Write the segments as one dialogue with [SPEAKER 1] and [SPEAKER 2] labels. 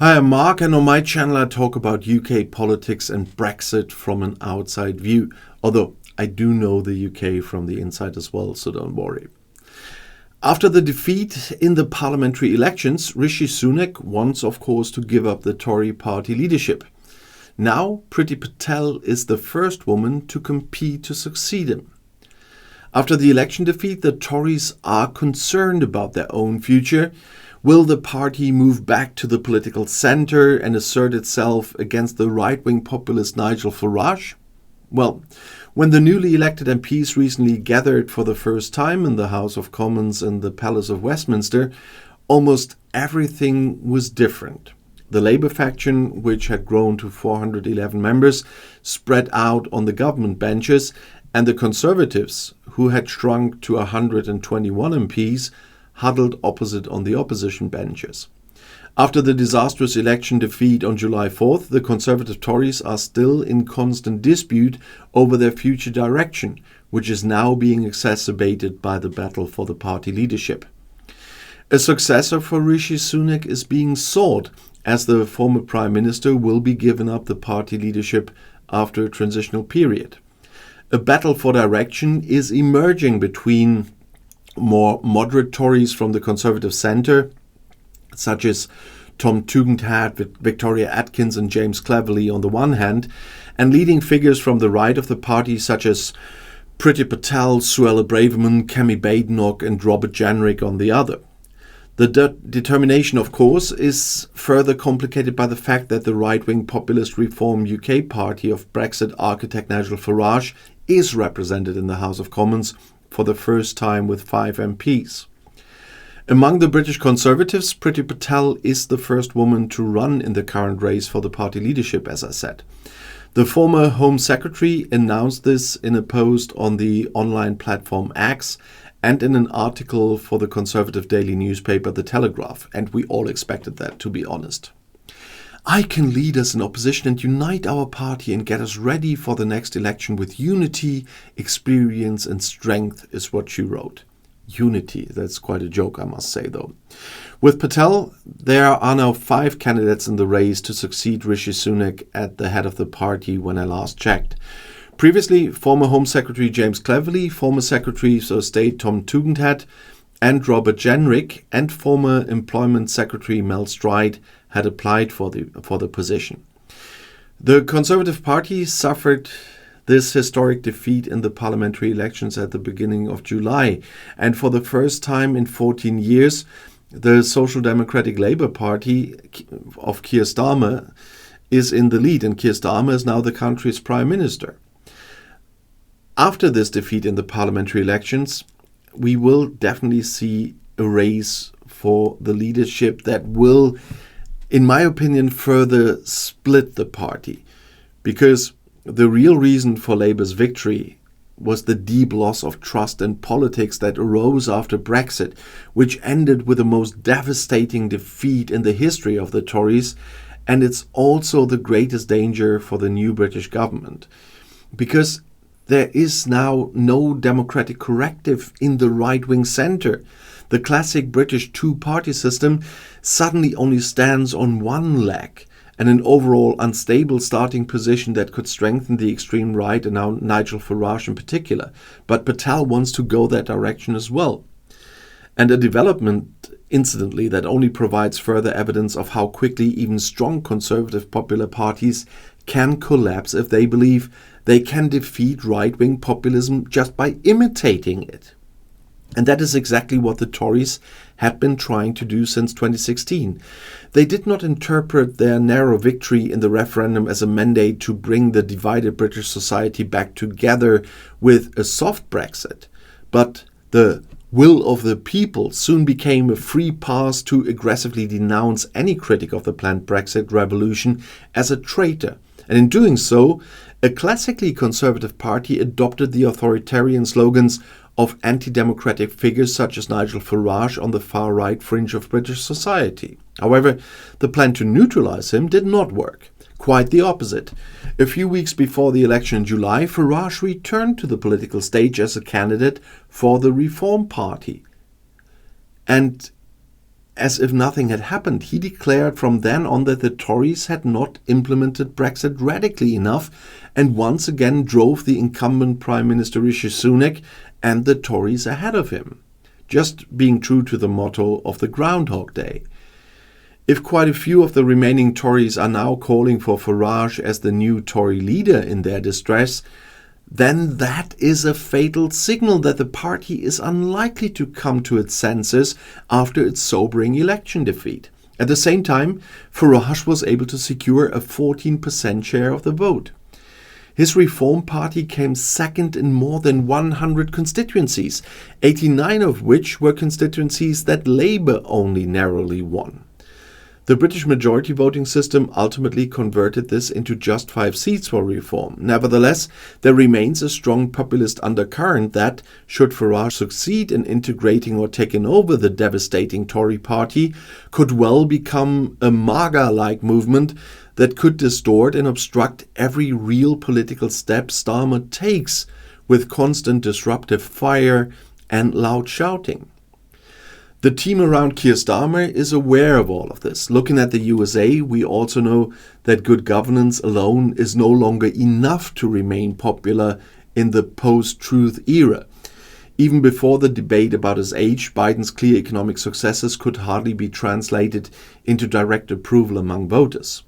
[SPEAKER 1] Hi, I'm Mark, and on my channel I talk about UK politics and Brexit from an outside view. Although I do know the UK from the inside as well, so don't worry. After the defeat in the parliamentary elections, Rishi Sunak wants, of course, to give up the Tory party leadership. Now, Priti Patel is the first woman to compete to succeed him. After the election defeat, the Tories are concerned about their own future. Will the party move back to the political centre and assert itself against the right-wing populist Nigel Farage? Well, when the newly elected MPs recently gathered for the first time in the House of Commons in the Palace of Westminster, almost everything was different. The Labour faction, which had grown to 411 members, spread out on the government benches, and the Conservatives, who had shrunk to 121 MPs, huddled opposite on the opposition benches. After the disastrous election defeat on July 4th, the Conservative Tories are still in constant dispute over their future direction, which is now being exacerbated by the battle for the party leadership. A successor for Rishi Sunak is being sought, as the former Prime Minister will be given up the party leadership after a transitional period. A battle for direction is emerging between more moderate Tories from the Conservative centre, such as Tom Tugendhat, Victoria Atkins and James Cleverly on the one hand, and leading figures from the right of the party such as Priti Patel, Suella Braverman, Kemi Badenoch and Robert Jenrick on the other. The determination, of course, is further complicated by the fact that the right-wing populist Reform UK party of Brexit architect Nigel Farage is represented in the House of Commons for the first time with 5 MPs. Among the British Conservatives, Priti Patel is the first woman to run in the current race for the party leadership, as I said. The former Home Secretary announced this in a post on the online platform X and in an article for the Conservative daily newspaper The Telegraph, and we all expected that, to be honest. "I can lead us in opposition and unite our party and get us ready for the next election with unity, experience and strength," is what she wrote. Unity, that's quite a joke, I must say, though. With Patel, there are now 5 candidates in the race to succeed Rishi Sunak at the head of the party when I last checked. Previously, former Home Secretary James Cleverly, former Secretaries of State Tom Tugendhat and Robert Jenrick, and former Employment Secretary Mel Stride had applied for the position. The Conservative Party suffered this historic defeat in the parliamentary elections at the beginning of July, and for the first time in 14 years, the Social Democratic Labour Party of Keir Starmer is in the lead, and Keir Starmer is now the country's Prime Minister. After this defeat in the parliamentary elections, we will definitely see a race for the leadership that will, in my opinion, further split the party. Because the real reason for Labour's victory was the deep loss of trust in politics that arose after Brexit, which ended with the most devastating defeat in the history of the Tories, and it's also the greatest danger for the new British government. Because there is now no democratic corrective in the right-wing centre. The classic British two-party system suddenly only stands on one leg, and an overall unstable starting position that could strengthen the extreme right, and now Nigel Farage in particular. But Patel wants to go that direction as well. And a development, incidentally, that only provides further evidence of how quickly even strong conservative popular parties can collapse if they believe they can defeat right-wing populism just by imitating it. And that is exactly what the Tories had been trying to do since 2016. They did not interpret their narrow victory in the referendum as a mandate to bring the divided British society back together with a soft Brexit, but the will of the people soon became a free pass to aggressively denounce any critic of the planned Brexit revolution as a traitor. And in doing so, a classically conservative party adopted the authoritarian slogans of anti-democratic figures such as Nigel Farage on the far-right fringe of British society. However, the plan to neutralize him did not work. Quite the opposite. A few weeks before the election in July, Farage returned to the political stage as a candidate for the Reform Party. And as if nothing had happened. He declared from then on that the Tories had not implemented Brexit radically enough and once again drove the incumbent Prime Minister Rishi Sunak and the Tories ahead of him, just being true to the motto of the Groundhog Day. If quite a few of the remaining Tories are now calling for Farage as the new Tory leader in their distress, then that is a fatal signal that the party is unlikely to come to its senses after its sobering election defeat. At the same time, Farage was able to secure a 14% share of the vote. His Reform Party came second in more than 100 constituencies, 89 of which were constituencies that Labour only narrowly won. The British majority voting system ultimately converted this into just 5 seats for Reform. Nevertheless, there remains a strong populist undercurrent that, should Farage succeed in integrating or taking over the devastating Tory party, could well become a MAGA-like movement that could distort and obstruct every real political step Starmer takes, with constant disruptive fire and loud shouting. The team around Keir Starmer is aware of all of this. Looking at the USA, we also know that good governance alone is no longer enough to remain popular in the post-truth era. Even before the debate about his age, Biden's clear economic successes could hardly be translated into direct approval among voters.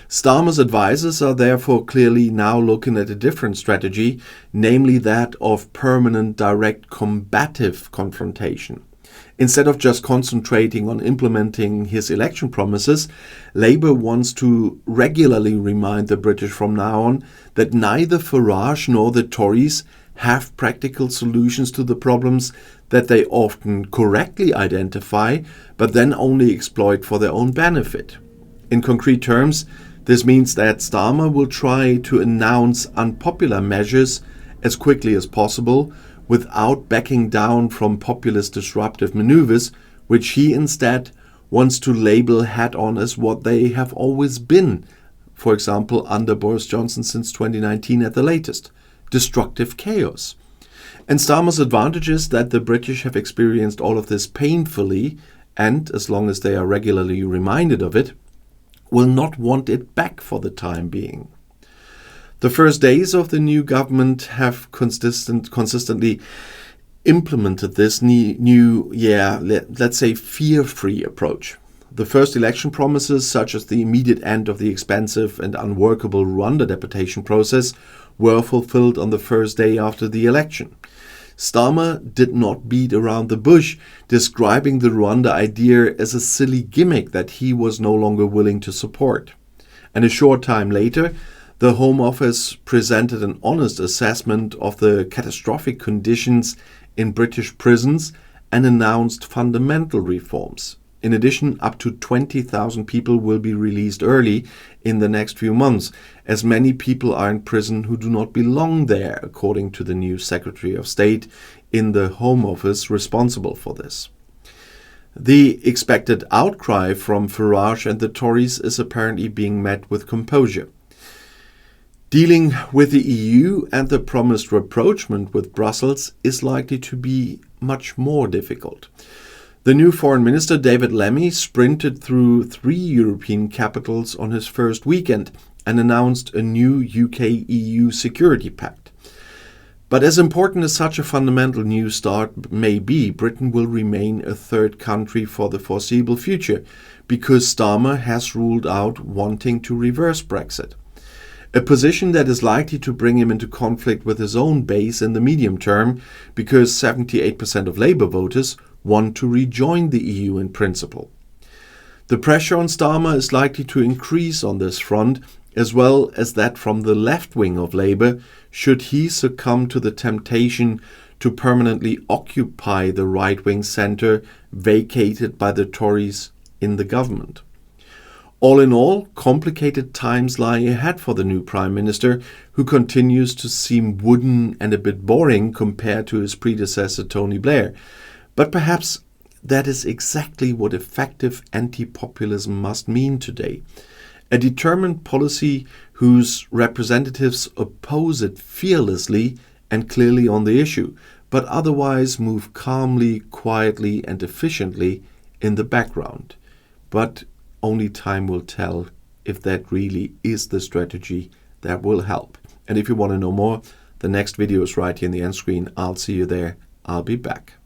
[SPEAKER 1] Starmer's advisors are therefore clearly now looking at a different strategy, namely that of permanent direct combative confrontation. Instead of just concentrating on implementing his election promises, Labour wants to regularly remind the British from now on that neither Farage nor the Tories have practical solutions to the problems that they often correctly identify, but then only exploit for their own benefit. In concrete terms, this means that Starmer will try to announce unpopular measures as quickly as possible, without backing down from populist disruptive maneuvers, which he instead wants to label head-on as what they have always been, for example under Boris Johnson since 2019 at the latest, destructive chaos. And Starmer's advantage is that the British have experienced all of this painfully and, as long as they are regularly reminded of it, will not want it back for the time being. The first days of the new government have consistently implemented this new, let's say, fear-free approach. The first election promises, such as the immediate end of the expensive and unworkable Rwanda deportation process, were fulfilled on the first day after the election. Starmer did not beat around the bush, describing the Rwanda idea as a silly gimmick that he was no longer willing to support. And a short time later, the Home Office presented an honest assessment of the catastrophic conditions in British prisons and announced fundamental reforms. In addition, up to 20,000 people will be released early in the next few months, as many people are in prison who do not belong there, according to the new Secretary of State in the Home Office responsible for this. The expected outcry from Farage and the Tories is apparently being met with composure. Dealing with the EU and the promised rapprochement with Brussels is likely to be much more difficult. The new Foreign Minister, David Lammy, sprinted through 3 European capitals on his first weekend and announced a new UK-EU security pact. But as important as such a fundamental new start may be, Britain will remain a third country for the foreseeable future, because Starmer has ruled out wanting to reverse Brexit. A position that is likely to bring him into conflict with his own base in the medium term, because 78% of Labour voters want to rejoin the EU in principle. The pressure on Starmer is likely to increase on this front, as well as that from the left wing of Labour, should he succumb to the temptation to permanently occupy the right-wing centre vacated by the Tories in the government. All in all, complicated times lie ahead for the new Prime Minister, who continues to seem wooden and a bit boring compared to his predecessor Tony Blair. But perhaps that is exactly what effective anti-populism must mean today. A determined policy whose representatives oppose it fearlessly and clearly on the issue, but otherwise move calmly, quietly and efficiently in the background. But only time will tell if that really is the strategy that will help. And if you want to know more, the next video is right here in the end screen. I'll see you there. I'll be back.